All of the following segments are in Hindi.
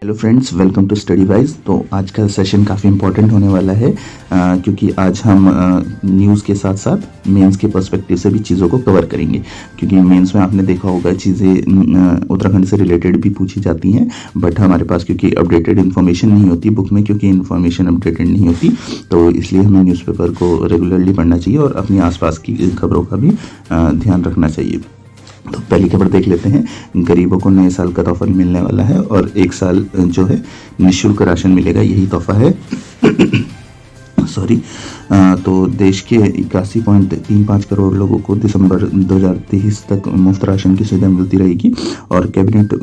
Hello friends, welcome to study wise. तो आज का सेशन काफ़ी इम्पोर्टेंट होने वाला है क्योंकि आज हम न्यूज़ के साथ साथ मेंस के पर्सपेक्टिव से भी चीज़ों को कवर करेंगे। क्योंकि मेंस में आपने देखा होगा चीज़ें उत्तराखंड से रिलेटेड भी पूछी जाती हैं, बट हमारे पास क्योंकि अपडेटेड इन्फॉर्मेशन नहीं होती बुक में, क्योंकि इन्फॉर्मेशन अपडेटेड नहीं होती, तो इसलिए हमें न्यूज़पेपर को रेगुलरली पढ़ना चाहिए और अपनी आसपास की खबरों का भी ध्यान रखना चाहिए। तो पहली खबर देख लेते हैं। गरीबों को नए साल का तोहफा मिलने वाला है और एक साल जो है निःशुल्क राशन मिलेगा, यही तोहफा है। सॉरी। तो देश के 81.35 करोड़ लोगों को दिसंबर 2023 तक मुफ्त राशन की सुविधा मिलती रहेगी। और कैबिनेट,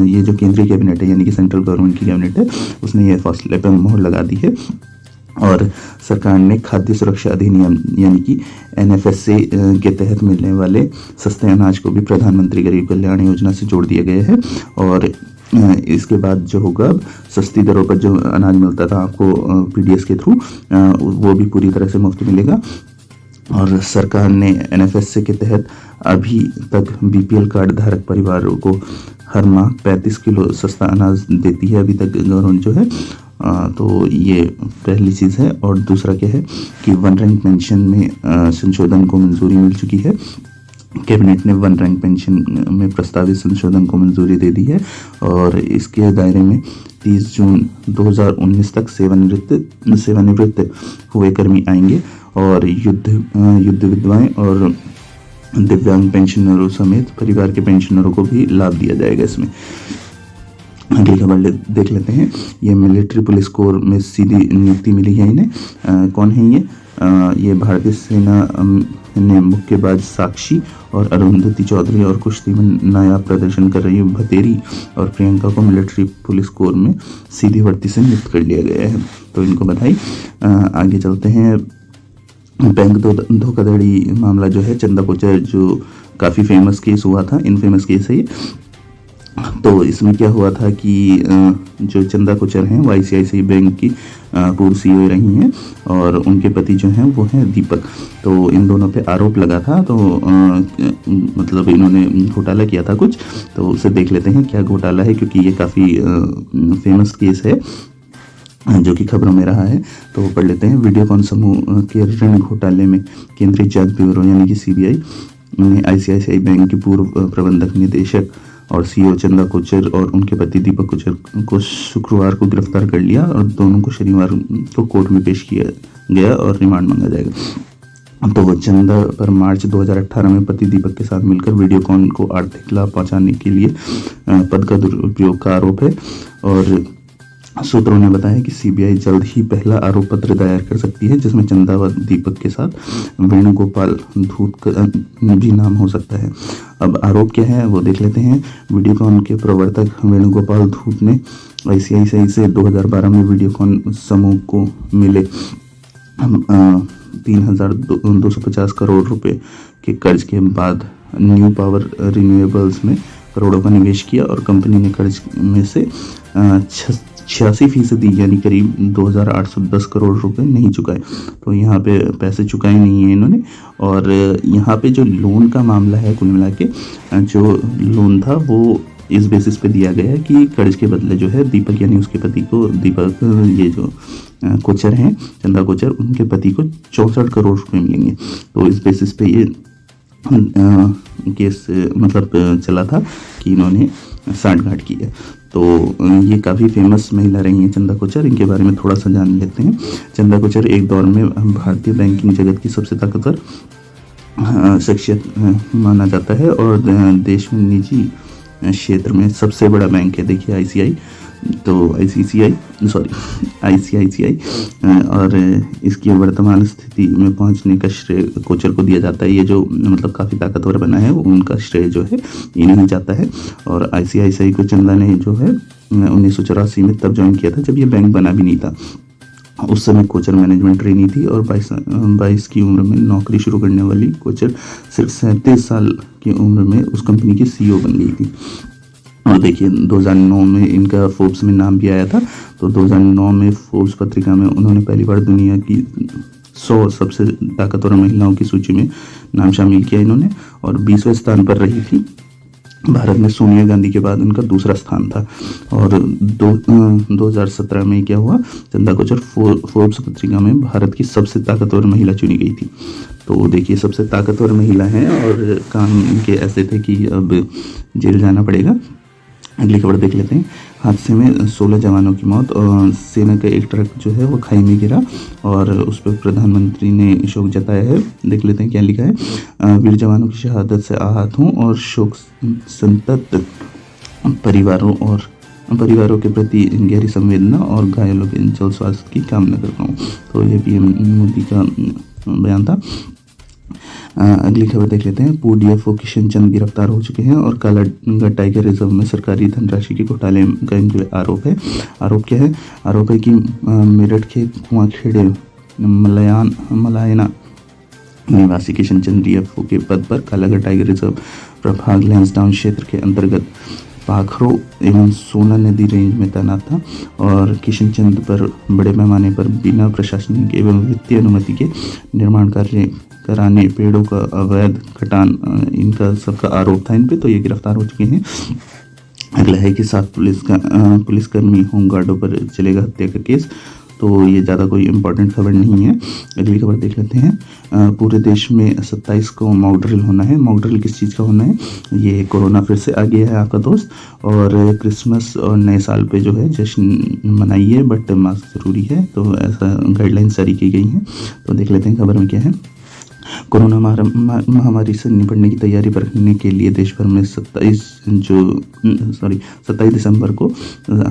ये जो केंद्रीय कैबिनेट है यानी कि सेंट्रल गवर्नमेंट की कैबिनेट है, उसने ये फैसले पर मोहर लगा दी है। और सरकार ने खाद्य सुरक्षा अधिनियम यानी कि NFSA के तहत मिलने वाले सस्ते अनाज को भी प्रधानमंत्री गरीब कल्याण योजना से जोड़ दिया गया है। और इसके बाद जो होगा, सस्ती दरों पर जो अनाज मिलता था आपको PDS के थ्रू, वो भी पूरी तरह से मुफ्त मिलेगा। और सरकार ने NFSA के तहत अभी तक BPL कार्ड धारक परिवारों को हर माह 35 किलो सस्ता अनाज देती है अभी तक गवर्नमेंट जो है। तो ये पहली चीज़ है। और दूसरा क्या है कि वन रैंक पेंशन में संशोधन को मंजूरी मिल चुकी है। कैबिनेट ने वन रैंक पेंशन में प्रस्तावित संशोधन को मंजूरी दे दी है और इसके दायरे में 30 जून 2019 तक सेवानिवृत्त हुए कर्मी आएंगे। और युद्ध विधवाएं और दिव्यांग पेंशनरों समेत परिवार के पेंशनरों को भी लाभ दिया जाएगा इसमें। अगली खबर देख लेते हैं। ये मिलिट्री पुलिस कोर में सीधी नियुक्ति मिली है इन्हें। कौन है ये? ये भारतीय सेना ने मुक्केबाज साक्षी और अरुंधति चौधरी और कुश्ती में नायाब प्रदर्शन कर रही भतेरी और प्रियंका को मिलिट्री पुलिस कोर में सीधी भर्ती से नियुक्त कर लिया गया है, तो इनको बधाई। आगे चलते हैं। बैंक धोखाधड़ी मामला जो है, चंदा कोचर जो काफ़ी फेमस केस हुआ था, इनफेमस केस है ये। तो इसमें क्या हुआ था कि जो चंदा कोचर हैं वो ICICI बैंक की पूर्व CEO रही हैं और उनके पति जो हैं वो हैं दीपक। तो इन दोनों पे आरोप लगा था। तो मतलब इन्होंने घोटाला किया था कुछ, तो उसे देख लेते हैं क्या घोटाला है, क्योंकि ये काफ़ी फेमस केस है जो कि खबरों में रहा है। तो पढ़ लेते हैं। वीडियोकॉन समूह के ऋण घोटाले में केंद्रीय जांच ब्यूरो यानी कि CBI ने ICICI बैंक के पूर्व प्रबंधक निदेशक और CEO चंदा कोचर और उनके पति दीपक कोचर को शुक्रवार को गिरफ्तार कर लिया और दोनों को शनिवार को कोर्ट में पेश किया गया और रिमांड मांगा जाएगा। तो चंदा पर मार्च 2018 में पति दीपक के साथ मिलकर वीडियोकॉन को आर्थिक लाभ पहुंचाने के लिए पद का दुरुपयोग का आरोप है। और सूत्रों ने बताया कि CBI जल्द ही पहला आरोप पत्र दायर कर सकती है, जिसमें चंदा व दीपक के साथ वेणुगोपाल धूत का भी नाम हो सकता है। अब आरोप क्या है वो देख लेते हैं। वीडियोकॉन के प्रवर्तक वेणुगोपाल धूत ने ICICI से 2012 में वीडियोकॉन समूह को मिले 3,250 करोड़ रुपए के कर्ज के बाद न्यू पावर रिन्यूएबल्स में करोड़ों का निवेश किया और कंपनी ने कर्ज में से 86% यानी करीब 2,810 करोड़ रुपए नहीं चुकाए। तो यहाँ पे पैसे चुकाए नहीं है इन्होंने। और यहाँ पे जो लोन का मामला है, कुल मिला के जो लोन था वो इस बेसिस पे दिया गया है कि कर्ज के बदले जो है दीपक यानी उसके पति को, दीपक ये जो कोचर हैं चंदा कोचर, उनके पति को 64 करोड़ रुपए मिलेंगे। तो इस बेसिस पे ये केस मतलब चला था कि इन्होंने सांठगांठ की है। तो ये काफ़ी फेमस महिला रही हैं चंदा कोचर, इनके बारे में थोड़ा सा जान लेते हैं। चंदा कोचर एक दौर में भारतीय बैंकिंग जगत की सबसे ताकतवर शख्सियत माना जाता है और देश में निजी क्षेत्र में सबसे बड़ा बैंक है, देखिए ICICI और इसकी वर्तमान स्थिति में पहुंचने का श्रेय कोचर को दिया जाता है। ये जो मतलब काफ़ी ताकतवर बना है उनका श्रेय जो है इन्हें जाता है। और ICICI को चंदा ने जो है 1984 में तब ज्वाइन किया था जब ये बैंक बना भी नहीं था। उस समय कोचर मैनेजमेंट ट्रेनी थी और 22 की उम्र में नौकरी शुरू करने वाली कोचर सिर्फ 37 साल की उम्र में उस कंपनी की CEO बन गई थी। और देखिए 2009 में इनका फोर्ब्स में नाम भी आया था। तो 2009 में फोर्ब्स पत्रिका में उन्होंने पहली बार दुनिया की 100 सबसे ताकतवर महिलाओं की सूची में नाम शामिल किया इन्होंने और 20वें स्थान पर रही थी। भारत में सोनिया गांधी के बाद उनका दूसरा स्थान था। और 2017 में क्या हुआ, चंदा कोचर फोर्ब्स पत्रिका में भारत की सबसे ताकतवर महिला चुनी गई थी। तो देखिए सबसे ताकतवर महिला हैं और काम इनके ऐसे थे कि अब जेल जाना पड़ेगा। अगली खबर देख लेते हैं। हादसे में 16 जवानों की मौत और सेना का एक ट्रक जो है वो खाई में गिरा और उस पर प्रधानमंत्री ने शोक जताया है। देख लेते हैं क्या लिखा है। वीर जवानों की शहादत से आहत हूँ और शोक संतप्त परिवारों के प्रति गहरी संवेदना और घायलों के जल्द स्वास्थ्य की कामना करता हूँ। तो ये पीएम मोदी का बयान था। अगली खबर देख लेते हैं। पीडीएफओ किशन चंद गिरफ्तार हो चुके हैं और कालागढ़ टाइगर रिजर्व में सरकारी धनराशि के घोटाले का इनके आरोप है। आरोप क्या है? आरोप है कि मेरठ के कुआंखेड़े मलायना निवासी किशन चंद डीएफओ के पद पर कालागढ़ टाइगर रिजर्व प्रभाग लैंसडाउन क्षेत्र के अंतर्गत पाखरो एवं सोना नदी रेंज में तैनात था और किशन चंद पर बड़े पैमाने पर बिना प्रशासनिक एवं वित्तीय अनुमति के निर्माण कार्य कराने, पेड़ों का अवैध कटान, इनका सबका आरोप था इन पे। तो ये गिरफ्तार हो चुके हैं। अगला है कि 7 पुलिसकर्मी होमगार्डों पर चलेगा हत्या का केस। तो ये ज़्यादा कोई इम्पोर्टेंट खबर नहीं है। अगली खबर देख लेते हैं। पूरे देश में 27 को मॉक ड्रिल होना है। मॉक ड्रिल किस चीज़ का होना है? ये कोरोना फिर से आ गया है आपका दोस्त, और क्रिसमस और नए साल पे जो है जश्न मनाइए बट मास्क ज़रूरी है। तो ऐसा गाइडलाइंस जारी की गई हैं। तो देख लेते हैं खबर में क्या है। कोरोना महामारी से निपटने की तैयारी बरतने के लिए देश भर में 27 दिसंबर को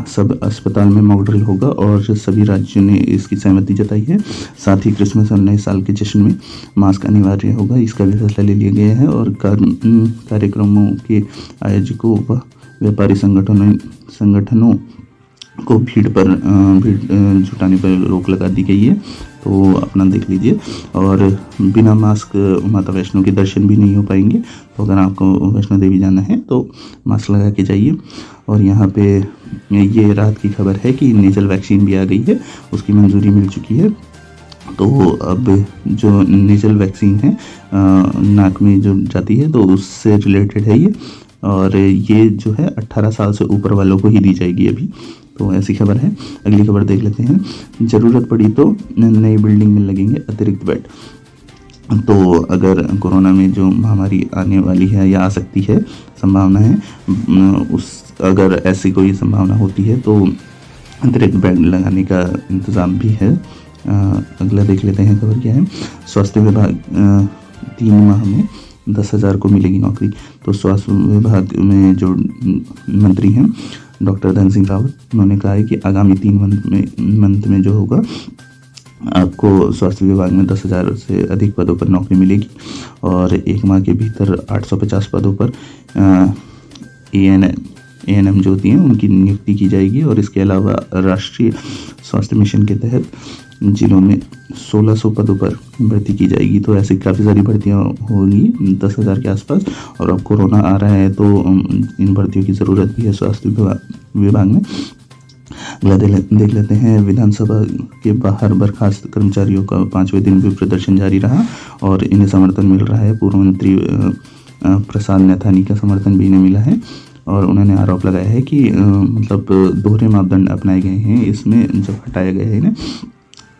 सब अस्पताल में मॉक ड्रिल होगा और सभी राज्यों ने इसकी सहमति जताई है। साथ ही क्रिसमस और नए साल के जश्न में मास्क अनिवार्य होगा, इसका भी फैसला ले लिया गया है। और कार्यक्रमों के आयोजकों व व्यापारी संगठनों को भीड़ जुटाने पर रोक लगा दी गई है। तो अपना देख लीजिए। और बिना मास्क माता वैष्णो के दर्शन भी नहीं हो पाएंगे। तो अगर आपको वैष्णो देवी जाना है तो मास्क लगा के जाइए। और यहाँ पे ये रात की खबर है कि नेजल वैक्सीन भी आ गई है, उसकी मंजूरी मिल चुकी है। तो अब जो नेजल वैक्सीन है नाक में जो जाती है तो उससे रिलेटेड है ये, और ये जो है 18 साल से ऊपर वालों को ही दी जाएगी अभी। तो ऐसी खबर है। अगली खबर देख लेते हैं। ज़रूरत पड़ी तो नई बिल्डिंग में लगेंगे अतिरिक्त बेड। तो अगर कोरोना में जो महामारी आने वाली है या आ सकती है, संभावना है, अगर ऐसी कोई संभावना होती है तो अतिरिक्त बेड लगाने का इंतज़ाम भी है। अगला देख लेते हैं खबर क्या है। स्वास्थ्य विभाग 3 माह में 10,000 को मिलेगी नौकरी। तो स्वास्थ्य विभाग में जो मंत्री हैं डॉक्टर धन सिंह रावत, उन्होंने कहा है कि आगामी 3 मंथ में जो होगा आपको स्वास्थ्य विभाग में 10,000 से अधिक पदों पर नौकरी मिलेगी और 1 माह के भीतर 850 पदों पर ANM जो होती हैं उनकी नियुक्ति की जाएगी। और इसके अलावा राष्ट्रीय स्वास्थ्य मिशन के तहत जिलों में 1600 पदों पर भर्ती की जाएगी। तो ऐसी काफ़ी सारी भर्तियां होंगी 10,000 के आसपास। और अब कोरोना आ रहा है तो इन भर्तियों की ज़रूरत भी है स्वास्थ्य विभाग में। अगला देख लेते हैं। विधानसभा के बाहर बर्खास्त कर्मचारियों का 5वें दिन भी प्रदर्शन जारी रहा और इन्हें समर्थन मिल रहा है। पूर्व मंत्री प्रसाद नैथानी का समर्थन भी इन्हें मिला है और उन्होंने आरोप लगाया है कि मतलब दोहरे मापदंड अपनाए गए हैं इसमें जब हटाया गया है इन्हें।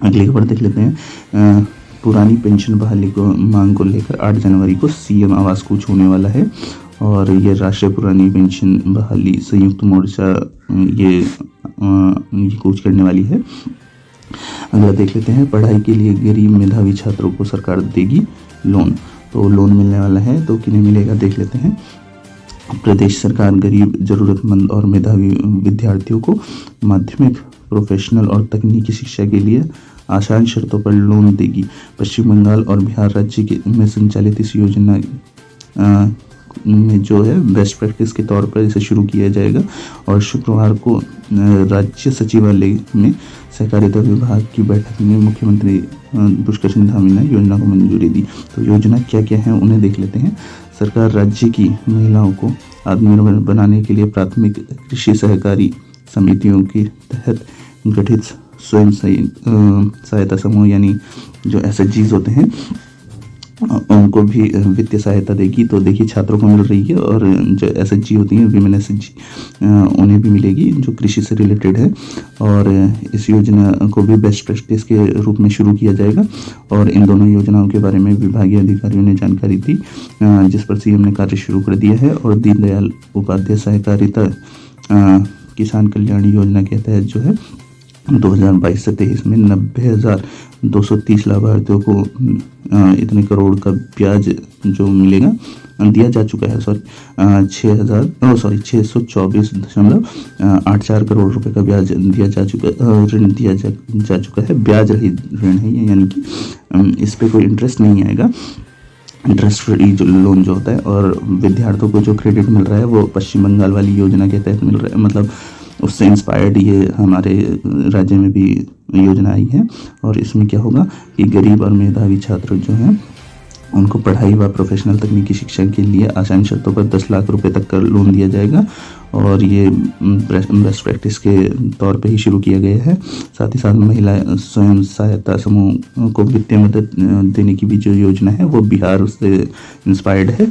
अगली खबर देख लेते हैं। पुरानी पेंशन बहाली को मांग को लेकर 8 जनवरी को सीएम आवास कूच होने वाला है और ये राष्ट्रीय पुरानी पेंशन बहाली संयुक्त मोर्चा ये कूच करने वाली है। अगला देख लेते हैं। पढ़ाई के लिए गरीब मेधावी छात्रों को सरकार देगी लोन। तो लोन मिलने वाला है, तो किन्हें मिलेगा देख लेते हैं। प्रदेश सरकार गरीब, जरूरतमंद और मेधावी विद्यार्थियों को माध्यमिक, प्रोफेशनल और तकनीकी शिक्षा के लिए आसान शर्तों पर लोन देगी। पश्चिम बंगाल और बिहार राज्य में संचालित इस योजना में जो है बेस्ट प्रैक्टिस के तौर पर इसे शुरू किया जाएगा। और शुक्रवार को राज्य सचिवालय में सहकारिता विभाग की बैठक में मुख्यमंत्री पुष्कर सिंह धामी ने योजना को मंजूरी दी। तो योजना क्या क्या है उन्हें देख लेते हैं। सरकार राज्य की महिलाओं को आत्मनिर्भर बनाने के लिए प्राथमिक कृषि सहकारी समितियों के तहत गठित स्वयं सहायता समूह यानी जो SHGs होते हैं उनको भी वित्तीय सहायता देगी। तो देखिए छात्रों को मिल रही है, और जो एसएचजी होती हैं, वीमेन एसएचजी, उन्हें भी मिलेगी जो कृषि से रिलेटेड है। और इस योजना को भी बेस्ट प्रैक्टिस के रूप में शुरू किया जाएगा। और इन दोनों योजनाओं के बारे में विभागीय अधिकारियों ने जानकारी दी, जिस पर सीएम ने कार्य शुरू कर दिया है। और दीनदयाल उपाध्याय सहकारिता किसान कल्याण योजना के तहत जो है 2022 से 23 में 90,230 लाभार्थियों को इतने करोड़ का ब्याज जो मिलेगा दिया जा चुका है। 624.84 करोड़ रुपए का ब्याज दिया जा चुका, ऋण दिया जा चुका है। ब्याज रहित ऋण है ये, यानी कि इस पे कोई इंटरेस्ट नहीं आएगा, इंटरेस्ट फ्री जो लोन जो होता है। और विद्यार्थियों को जो क्रेडिट मिल रहा है वो पश्चिम बंगाल वाली योजना के तहत मिल रहा है, मतलब उससे इंस्पायर्ड ये हमारे राज्य में भी योजना आई है। और इसमें क्या होगा कि गरीब और मेधावी छात्र जो हैं उनको पढ़ाई व प्रोफेशनल तकनीकी शिक्षा के लिए आसान शर्तों पर 10 लाख रुपए तक का लोन दिया जाएगा। और ये बेस्ट प्रैक्टिस के तौर पे ही शुरू किया गया है। साथ ही साथ महिला स्वयं सहायता समूह को वित्तीय मदद देने की भी जो योजना है वो बिहार उससे इंस्पायर्ड है।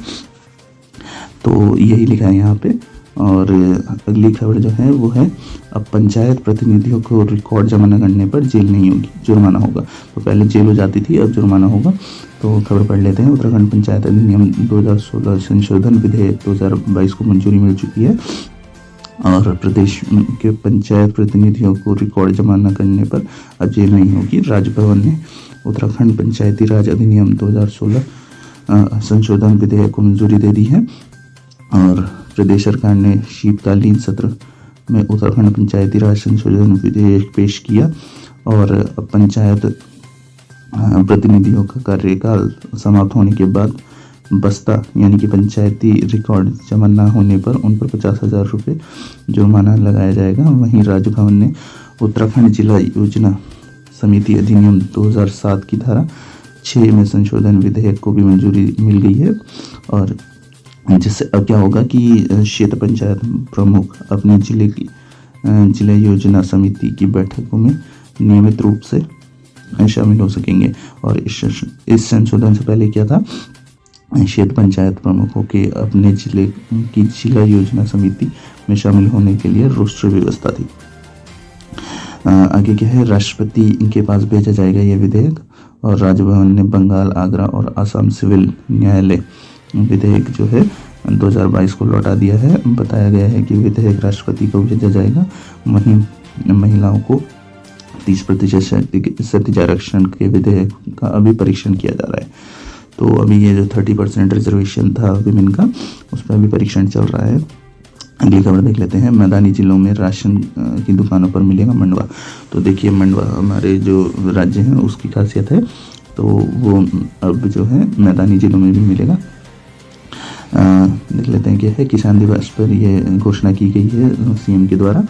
तो यही लिखा है यहाँ पे। और अगली खबर जो है वो है, अब पंचायत प्रतिनिधियों को रिकॉर्ड जमा न करने पर जेल नहीं होगी, जुर्माना होगा। तो पहले जेल हो जाती थी, अब जुर्माना होगा। तो खबर पढ़ लेते हैं। उत्तराखंड पंचायत अधिनियम 2016 संशोधन विधेयक 2022 को मंजूरी मिल चुकी है। और प्रदेश के पंचायत प्रतिनिधियों को रिकॉर्ड जमा न करने पर अब जेल नहीं होगी। राजभवन ने उत्तराखंड पंचायती राज अधिनियम 2016 संशोधन विधेयक को मंजूरी दे दी है। और प्रदेश सरकार ने शीतकालीन सत्र में उत्तराखंड पंचायती राज संशोधन विधेयक पेश किया। और पंचायत प्रतिनिधियों का कार्यकाल समाप्त होने के बाद बस्ता यानी कि पंचायती रिकॉर्ड जमा न होने पर उन पर 50,000 रुपये जुर्माना लगाया जाएगा। वहीं राजभवन ने उत्तराखंड जिला योजना समिति अधिनियम 2007 की धारा 6 में संशोधन विधेयक को भी मंजूरी मिल गई है। और जिससे अब क्या होगा कि क्षेत्र पंचायत प्रमुख अपने जिले की जिला योजना समिति की बैठकों में नियमित रूप से शामिल हो सकेंगे। और इस संशोधन से पहले क्या था, क्षेत्र पंचायत प्रमुखों के अपने जिले की जिला योजना समिति में शामिल होने के लिए रोस्टर व्यवस्था थी। आगे क्या है, राष्ट्रपति के पास भेजा जाएगा यह विधेयक। और राजभवन ने बंगाल, आगरा और असम सिविल न्यायालय विधेयक जो है 2022 को लौटा दिया है। बताया गया है कि विधेयक राष्ट्रपति को भेजा जाएगा। वहीं महिलाओं को 30% सतत आरक्षण के विधेयक का अभी परीक्षण किया जा रहा है। तो अभी ये जो 30% रिजर्वेशन था विमेन का, उस पर अभी परीक्षण चल रहा है। अगली खबर देख लेते हैं। मैदानी जिलों में राशन की दुकानों पर मिलेगा मंडवा। तो देखिए मंडवा हमारे जो राज्य हैं उसकी खासियत है, तो वो अब जो है मैदानी जिलों में भी मिलेगा। देख लेते हैं क्या है। किसान दिवस पर यह घोषणा की गई है सीएम के द्वारा।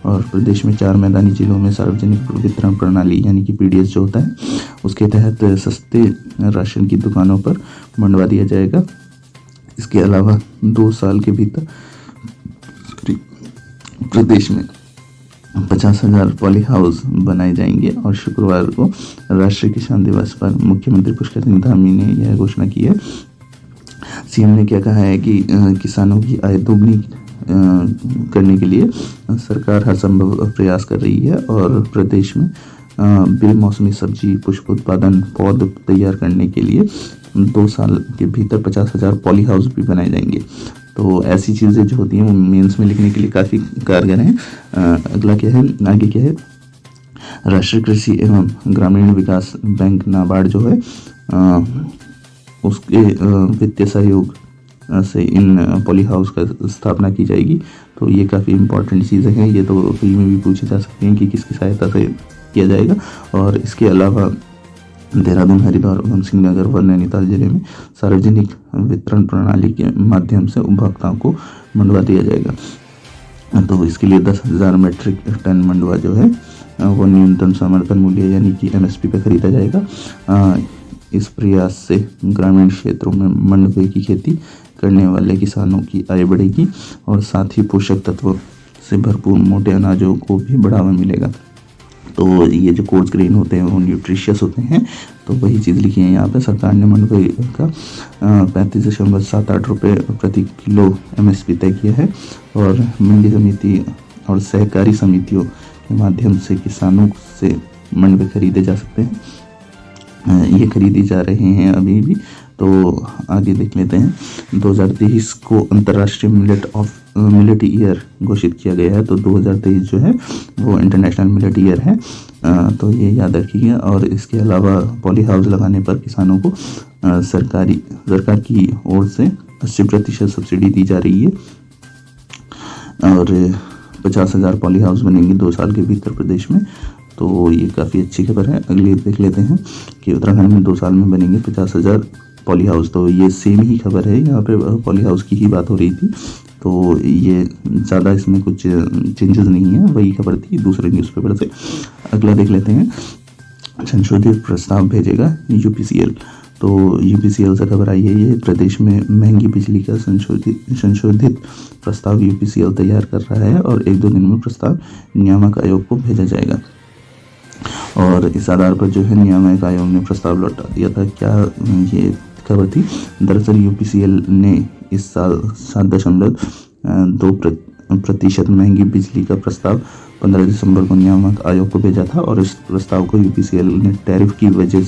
और प्रदेश में 4 मैदानी जिलों में सार्वजनिक वितरण प्रणाली यानी कि पीडीएस जो होता है उसके तहत सस्ते राशन की दुकानों पर मंडवा दिया जाएगा। इसके अलावा 2 साल के भीतर प्रदेश में 50,000 पॉली हाउस बनाए जाएंगे। और शुक्रवार को राष्ट्रीय किसान दिवस पर मुख्यमंत्री पुष्कर सिंह धामी ने यह घोषणा की है। सीएम ने क्या कहा है कि किसानों की आय दोगुनी करने के लिए सरकार हर संभव प्रयास कर रही है। और प्रदेश में बेमौसमी सब्जी पुष्प उत्पादन पौध तैयार करने के लिए 2 साल के भीतर 50,000 पॉली हाउस भी बनाए जाएंगे। तो ऐसी चीज़ें जो होती हैं वो मेंस में लिखने के लिए काफ़ी कारगर हैं। अगला क्या है, आगे क्या है, राष्ट्रीय कृषि एवं ग्रामीण विकास बैंक नाबार्ड जो है उसके वित्तीय सहयोग से इन पॉली हाउस का स्थापना की जाएगी। तो ये काफ़ी इंपॉर्टेंट चीज़ें हैं। ये तो फ्री में भी पूछे जा सकते हैं कि किसकी सहायता से किया जाएगा। और इसके अलावा देहरादून, हरिद्वार, उधम सिंह नगर व नैनीताल जिले में सार्वजनिक वितरण प्रणाली के माध्यम से उपभोक्ताओं को मंडवा दिया जाएगा। तो इसके लिए 10,000 मीट्रिक टन मंडवा जो है वो न्यूनतम समर्थन मूल्य यानी कि एमएसपी पे खरीदा जाएगा। इस प्रयास से ग्रामीण क्षेत्रों में मंडवे की खेती करने वाले किसानों की आय बढ़ेगी और साथ ही पोषक तत्वों से भरपूर मोटे अनाजों को भी बढ़ावा मिलेगा। तो ये जो कोर्स ग्रेन होते हैं वो न्यूट्रिशियस होते हैं। तो वही चीज़ लिखी है यहाँ पे। सरकार ने मंडुवे का 35.78 रुपये प्रति किलो MSP तय किया है और मंडी समिति और सहकारी समितियों के माध्यम से किसानों से मंडुवे खरीदे जा सकते हैं। ये खरीदी जा रहे हैं अभी भी। तो आगे देख लेते हैं। 2023 को अंतर्राष्ट्रीय मिलेट ईयर घोषित किया गया है। तो 2023 जो है वो इंटरनेशनल मिलेट ईयर है। तो ये याद रखिए। और इसके अलावा पॉली हाउस लगाने पर किसानों को सरकार की ओर से 80% सब्सिडी दी जा रही है और 50,000 पॉली हाउस बनेंगे 2 साल के भीतर प्रदेश में। तो ये काफ़ी अच्छी खबर है। अगली देख लेते हैं कि उत्तराखंड में 2 साल में बनेंगे 50,000 पॉली हाउस। तो ये सेम ही खबर है, यहाँ पे पॉली हाउस की ही बात हो रही थी। तो ये ज़्यादा इसमें कुछ चेंजेस नहीं है, वही खबर थी दूसरे न्यूज़पेपर से। अगला देख लेते हैं। संशोधित प्रस्ताव भेजेगा UPCL। तो UPCL से खबर आई है ये प्रदेश में महंगी बिजली का संशोधित प्रस्ताव UPCL तैयार कर रहा है और 1-2 दिन में प्रस्ताव नियामक आयोग को भेजा जाएगा। और इस आधार पर जो है नियामक आयोग ने प्रस्ताव लौटा दिया था। क्या ये खबर थी? दरअसल UPCL ने इस साल 7.2% महंगी बिजली का प्रस्ताव 15 दिसंबर को नियामक आयोग को भेजा था और इस प्रस्ताव को UPCL ने टैरिफ की वजह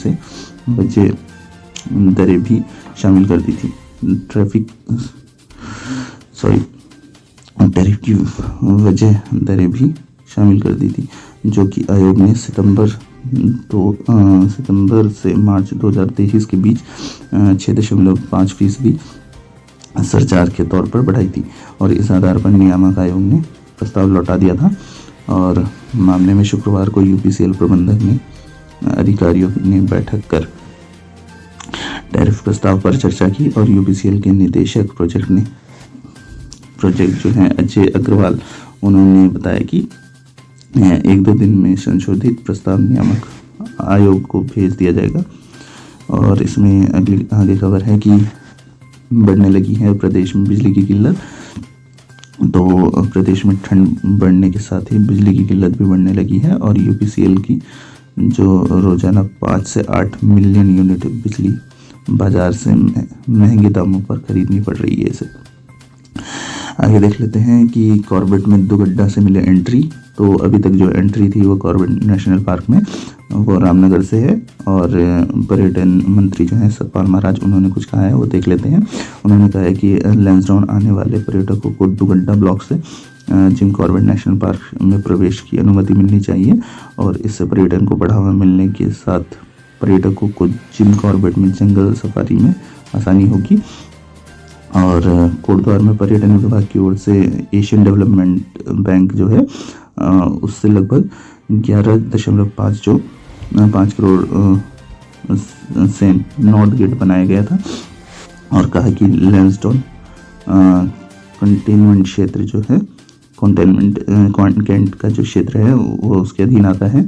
दरें भी शामिल कर दी थी। टैरिफ की वजह दरें भी शामिल कर दी थी, जो कि आयोग ने सितंबर से मार्च 2023 के बीच 6.5% सरचार्ज के तौर पर बढ़ाई थी। और इस आधार पर नियामक आयोग ने प्रस्ताव लौटा दिया था और मामले में शुक्रवार को UPCL प्रबंधक ने अधिकारियों ने बैठक कर टैरिफ प्रस्ताव पर चर्चा की और UPCL के निदेशक प्रोजेक्ट जो हैं अजय अग्रवाल, उन्होंने बताया कि 1-2 दिन में संशोधित प्रस्ताव नियामक आयोग को भेज दिया जाएगा। और इसमें आगे खबर है कि बढ़ने लगी है प्रदेश में बिजली की किल्लत। तो प्रदेश में ठंड बढ़ने के साथ ही बिजली की किल्लत भी बढ़ने लगी है और UPCL की जो रोजाना 5 से 8 मिलियन यूनिट बिजली बाजार से महंगे दामों पर खरीदनी पड़ रही है इसे। आगे देख लेते हैं कि कॉर्बेट में दुगड्डा से मिले एंट्री। तो अभी तक जो एंट्री थी वो कॉर्बेट नेशनल पार्क में वो रामनगर से है और पर्यटन मंत्री जो हैं सतपाल महाराज, उन्होंने कुछ कहा है वो देख लेते हैं। उन्होंने कहा है कि लैंसडाउन आने वाले पर्यटकों को दुगड्डा ब्लॉक से जिम कॉर्बेट नेशनल पार्क में प्रवेश की अनुमति मिलनी चाहिए और इससे पर्यटन को बढ़ावा मिलने के साथ पर्यटकों को जिम कॉर्बेट में जंगल सफारी में आसानी होगी। और कोटद्वार में पर्यटन विभाग की ओर से एशियन डेवलपमेंट बैंक जो है उससे लगभग 11.5 करोड़ से नॉर्थ गेट बनाया गया था और कहा कि लैंसडाउन कंटेनमेंट क्षेत्र जो है कैंट का जो क्षेत्र है वो उसके अधीन आता है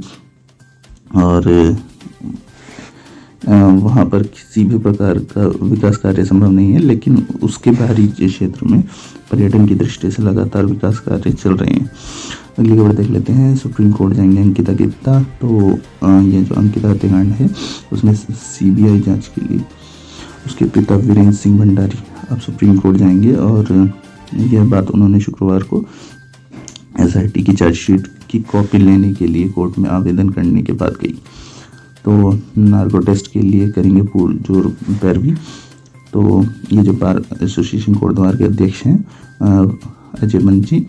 और वहाँ पर किसी भी प्रकार का विकास कार्य संभव नहीं है, लेकिन उसके बाहरी क्षेत्र में पर्यटन की दृष्टि से लगातार विकास कार्य चल रहे हैं। अगली खबर देख लेते हैं। सुप्रीम कोर्ट जाएंगे अंकिता गुप्ता। तो ये जो अंकिता हत्याकांड है उसमें CBI जांच के लिए उसके पिता वीरेंद्र सिंह भंडारी अब सुप्रीम कोर्ट जाएंगे और यह बात उन्होंने शुक्रवार को SIT की चार्जशीट की कॉपी लेने के लिए कोर्ट में आवेदन करने के बाद कही। तो नार्को टेस्ट के लिए करेंगे पुरजोर पैरवी। तो ये जो बार एसोसिएशन कोटद्वार के अध्यक्ष हैं अजय बंजी,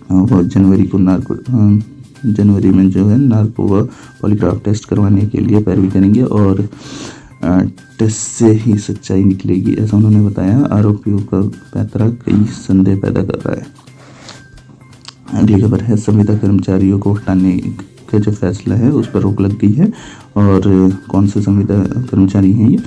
वो जनवरी में जो है नार्को व पॉलीग्राफ टेस्ट करवाने के लिए पैरवी करेंगे और टेस्ट से ही सच्चाई निकलेगी, ऐसा उन्होंने बताया। आरोपियों का पैतरा कई संदेह पैदा कर रहा है। अगली खबर है संविदा कर्मचारियों को हटाने का जो फैसला है उस पर रोक लग गई है। और कौन से संविदा कर्मचारी हैं ये?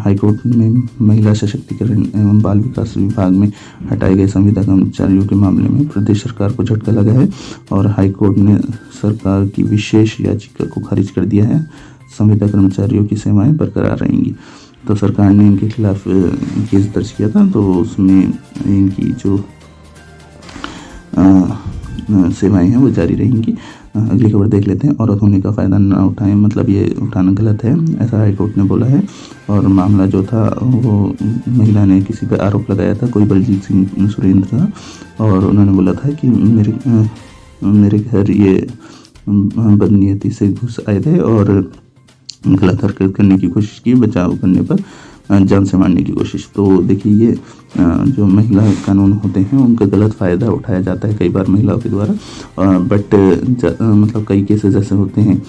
हाईकोर्ट में महिला सशक्तिकरण एवं बाल विकास विभाग में हटाए गए संविदा कर्मचारियों के मामले में प्रदेश सरकार को झटका लगा है और हाईकोर्ट ने सरकार की विशेष याचिका को खारिज कर दिया है। संविदा कर्मचारियों की सेवाएं बरकरार रहेंगी। तो सरकार ने इनके खिलाफ केस दर्ज किया था, तो उसमें इनकी जो सेवाएं हैं वो जारी रहेंगी। अगली खबर देख लेते हैं। औरत होने का फ़ायदा ना उठाएं, मतलब ये उठाना गलत है, ऐसा हाईकोर्ट ने बोला है। और मामला जो था वो महिला ने किसी पर आरोप लगाया था, कोई बलजीत सिंह सुरेंद्र था, और उन्होंने बोला था कि मेरे घर ये बदनीयती से घुस आए थे और गलत हरकत करने की कोशिश की, बचाव करने पर जान से मारने की कोशिश। तो देखिए ये जो महिला कानून होते हैं उनका गलत फ़ायदा उठाया जाता है कई बार महिलाओं के द्वारा, बट मतलब कई केसेस ऐसे होते हैं,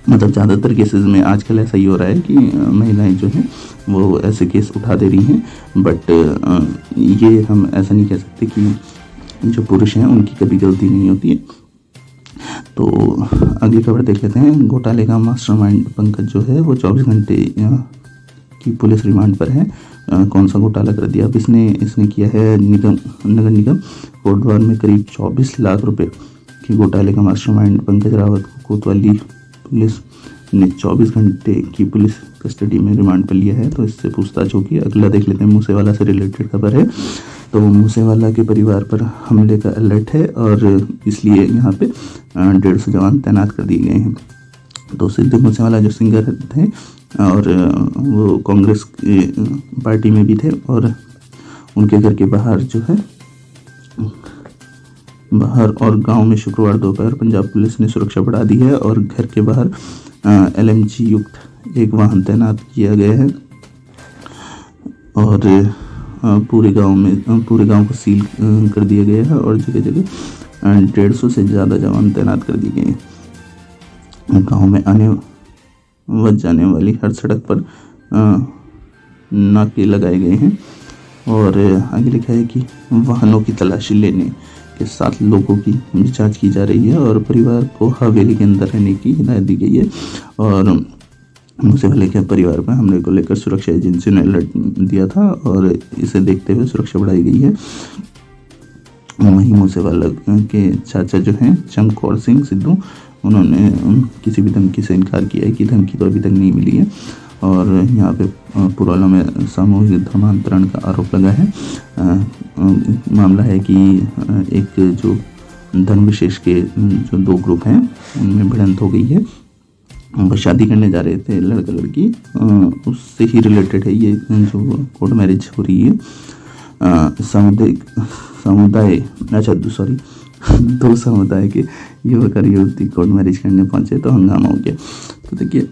मतलब ज़्यादातर केसेस में आजकल ऐसा ही हो रहा है कि महिलाएं जो हैं वो ऐसे केस उठा दे रही हैं। बट ये हम ऐसा नहीं कह सकते कि जो पुरुष हैं उनकी कभी गलती नहीं होती है। तो अगली खबर देख लेते हैं। घोटाले का मास्टरमाइंड पंकज जो है वो 24 घंटे की पुलिस रिमांड पर है। कौन सा घोटाला कर दिया अब इसने किया है। नगर निगम कोटद्वार में करीब 24 लाख रुपए के घोटाले का मास्टरमाइंड पंकज रावत को कोतवाली पुलिस ने 24 घंटे की पुलिस कस्टडी में रिमांड पर लिया है। तो इससे पूछताछ होगी। अगला देख लेते हैं। मूसेवाला से रिलेटेड खबर है। तो मूसेवाला के परिवार पर हमले का अलर्ट है और इसलिए यहाँ पे 150 जवान तैनात कर दिए गए हैं। तो सिद्धू मूसेवाला जो सिंगर थे और वो कांग्रेस पार्टी में भी थे, और उनके घर के बाहर जो है बाहर और गांव में शुक्रवार दोपहर पंजाब पुलिस ने सुरक्षा बढ़ा दी है और घर के बाहर LMG युक्त एक वाहन तैनात किया गया है और पूरे गांव को सील कर दिया गया है और जगह जगह 150 से ज़्यादा जवान तैनात कर दिए गए हैं। गांव में आने व जाने वाली हर सड़क पर नाके लगाए गए हैं और आगे लिखा है कि वाहनों की तलाशी लेने के साथ लोगों की जांच की जा रही है और परिवार को हवेली के अंदर रहने की हिदायत दी गई है। और मूसेवाले के परिवार पर हमले को लेकर सुरक्षा एजेंसियों ने अलर्ट दिया था और इसे देखते हुए सुरक्षा बढ़ाई गई है। वहीं मूसेवाला के चाचा जो हैं चमकौर सिंह सिद्धू, उन्होंने किसी भी धमकी से इनकार किया है कि धमकी तो अभी तक नहीं मिली है। और यहाँ पे पुराला में सामूहिक धर्मांतरण का आरोप लगा है। मामला है कि एक जो धर्म विशेष के जो 2 ग्रुप हैं उनमें भिड़ंत हो गई है। वो शादी करने जा रहे थे लड़का लड़की, उससे ही रिलेटेड है ये जो कोर्ट मैरिज हो रही है। दो समुदाय के युवक और युवती कोर्ट मैरिज करने पहुंचे तो हंगामा हो गया। तो देखिए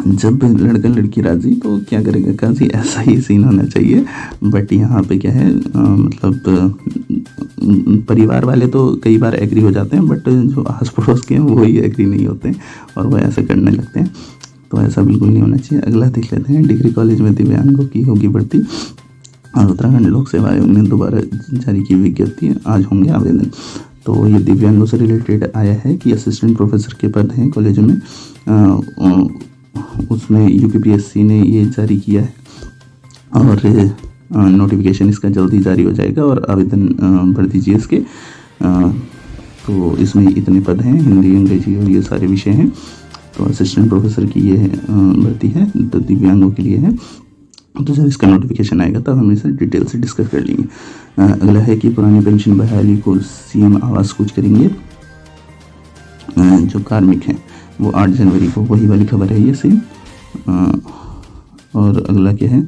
जब लड़का लड़की राजी तो क्या करेगा काजी, ऐसा ही सीन होना चाहिए। बट यहाँ पे क्या है मतलब परिवार वाले तो कई बार एग्री हो जाते हैं, बट जो आस पड़ोस के हैं वो ही एग्री नहीं होते हैं और वो ऐसा करने लगते हैं। तो ऐसा बिल्कुल नहीं होना चाहिए। अगला देख लेते हैं। डिग्री कॉलेज में दिव्यांगों की होगी भर्ती और उत्तराखंड लोक सेवा आयोग ने दोबारा जारी की विज्ञप्ति, आज होंगे आवेदन। तो ये दिव्यांगों से रिलेटेड आया है कि असिस्टेंट प्रोफेसर के पद हैं कॉलेजों में, उसमें UPSC ने ये जारी किया है और नोटिफिकेशन इसका जल्दी जारी हो जाएगा और आवेदन भर दीजिए इसके। तो इसमें इतने पद हैं, हिंदी अंग्रेजी और ये सारे विषय हैं। तो असिस्टेंट प्रोफेसर की ये भर्ती है, तो दिव्यांगों के लिए है। तो जब इसका नोटिफिकेशन आएगा तब हम इसे डिटेल से डिस्कस कर लेंगे। अगला है कि पुरानी पेंशन बहाली को CM आवास कुछ करेंगे। जो कार्मिक हैं वो 8 जनवरी को, वही वाली खबर है ये सेम। और अगला क्या है,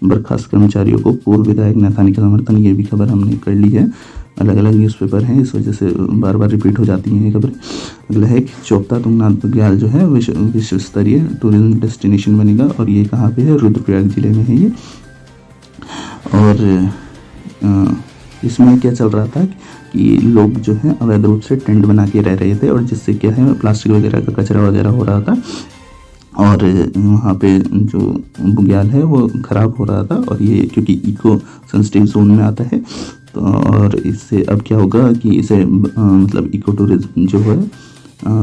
बर्खास्त कर्मचारियों को पूर्व विधायक नैथानी का समर्थन, ये भी खबर हमने कर ली है। अलग अलग न्यूज़पेपर हैं, इस वजह से बार बार रिपीट हो जाती हैं ये खबरें। अगला है कि चौपता तुंगनाथ बघेल जो है विश्व स्तरीय टूरिज्म डेस्टिनेशन बनेगा और ये कहाँ पे है, रुद्रप्रयाग जिले में है ये। और इसमें क्या चल रहा था कि लोग जो है अवैध रूप से टेंट बना के रह रहे थे और जिससे क्या है प्लास्टिक वगैरह का कचरा वगैरह हो रहा था और वहाँ पे जो बुग्याल है वो ख़राब हो रहा था। और ये क्योंकि इको सेंसिटिव जोन में आता है तो और इससे अब क्या होगा कि इसे मतलब इको टूरिज्म जो है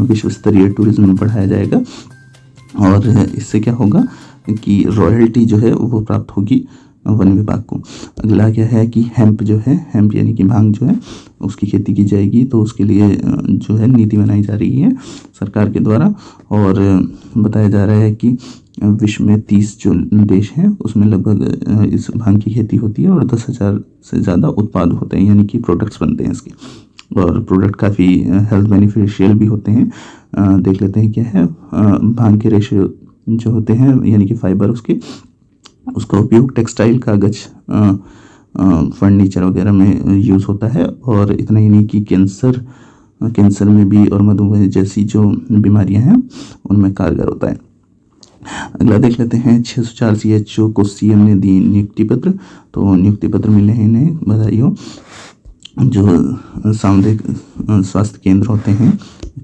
विश्व स्तरीय टूरिज्म में बढ़ाया जाएगा और इससे क्या होगा कि रॉयल्टी जो है वो प्राप्त होगी वन विभाग को। अगला क्या है कि हेम्प जो है, हेम्प यानी कि भांग जो है उसकी खेती की जाएगी, तो उसके लिए जो है नीति बनाई जा रही है सरकार के द्वारा। और बताया जा रहा है कि विश्व में 30 जो देश हैं उसमें लगभग इस भांग की खेती होती है और 10,000 से ज़्यादा उत्पाद होते हैं, यानी कि प्रोडक्ट्स बनते हैं इसके, और प्रोडक्ट काफ़ी हेल्थ बेनिफिशियल भी होते हैं। देख लेते हैं क्या है। भांग के रेशे जो होते हैं यानी कि फाइबर उसका उपयोग टेक्सटाइल, कागज, फर्नीचर वगैरह में यूज़ होता है। और इतना ही नहीं कि कैंसर में भी और मधुमेह जैसी जो बीमारियां हैं उनमें कारगर होता है। अगला देख लेते हैं 604 CHO को सीएम ने दी नियुक्ति पत्र। तो नियुक्ति पत्र मिले हैं इन्हें, बधाई हो। जो सामुदायिक स्वास्थ्य केंद्र होते हैं,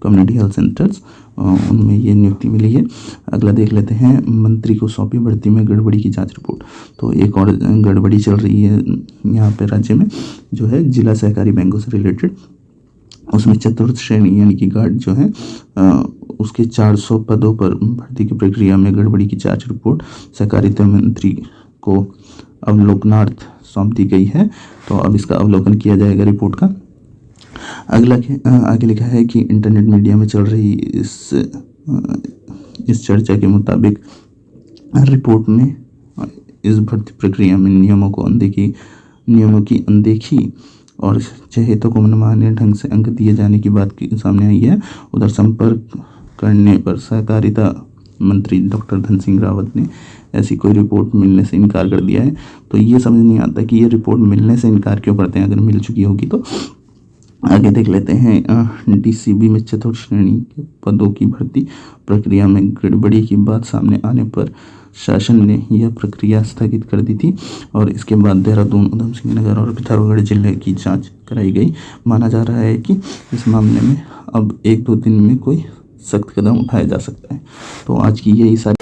कम्युनिटी हेल्थ सेंटर्स, उनमें ये नियुक्ति मिली है। अगला देख लेते हैं मंत्री को सौंपी भर्ती में गड़बड़ी की जांच रिपोर्ट। तो एक और गड़बड़ी चल रही है यहाँ पे राज्य में, जो है जिला सहकारी बैंकों से रिलेटेड। उसमें चतुर्थ श्रेणी यानी कि गार्ड जो है उसके 400 पदों पर भर्ती की प्रक्रिया में गड़बड़ी की जांच रिपोर्ट सहकारिता मंत्री को अवलोकनार्थ सौंप दी गई है। तो अब इसका अवलोकन किया जाएगा रिपोर्ट का। अगला आगे लिखा है कि इंटरनेट मीडिया में चल रही इस चर्चा के मुताबिक रिपोर्ट में इस भर्ती प्रक्रिया में नियमों की अनदेखी और चहेतों को मनमाने ढंग से अंक दिए जाने की बात की सामने आई है। उधर संपर्क करने पर सहकारिता मंत्री डॉक्टर धन सिंह रावत ने ऐसी कोई रिपोर्ट मिलने से इनकार कर दिया है। तो ये समझ नहीं आता कि ये रिपोर्ट मिलने से इनकार क्यों करते हैं, अगर मिल चुकी होगी तो। आगे देख लेते हैं डीसीबी में चतुर्थ श्रेणी के पदों की भर्ती प्रक्रिया में गड़बड़ी की बात सामने आने पर शासन ने यह प्रक्रिया स्थगित कर दी थी और इसके बाद देहरादून, उधम सिंह नगर और पिथौरागढ़ जिले की जांच कराई गई। माना जा रहा है कि इस मामले में अब 1-2 दिन में कोई सख्त कदम उठाया जा सकता है। तो आज की यही सारी